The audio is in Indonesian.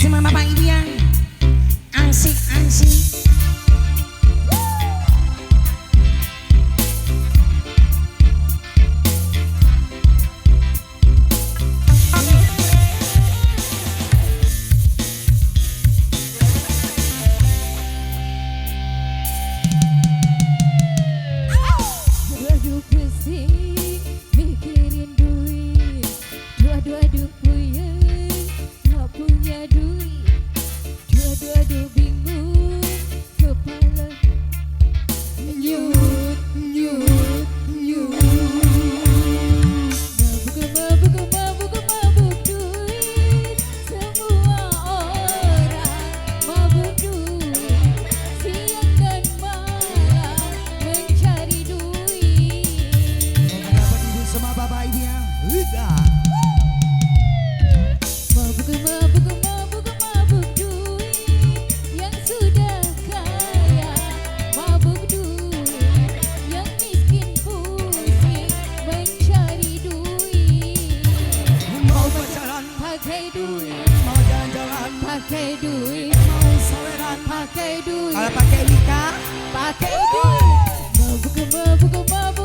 sama bapak ibu yang asik-asik. Aduh pusing mikirin duit. Aduh puyeng gak punya duit. Aduh bingung kepala nyut nyut nyut. Mabuk duit. Semua orang mabuk duit. Siang dan malam mencari duit. Dapat ibu sama bapak ibu yang Mabuk duit. Yang sudah kaya mabuk duit. Yang miskin pusing mencari duit. mau pacaran, Pakai duit, mau jalan-jalan, pakai duit, mau saweran, pakai duit, kalau pakai nikah pakai duit. Mabuk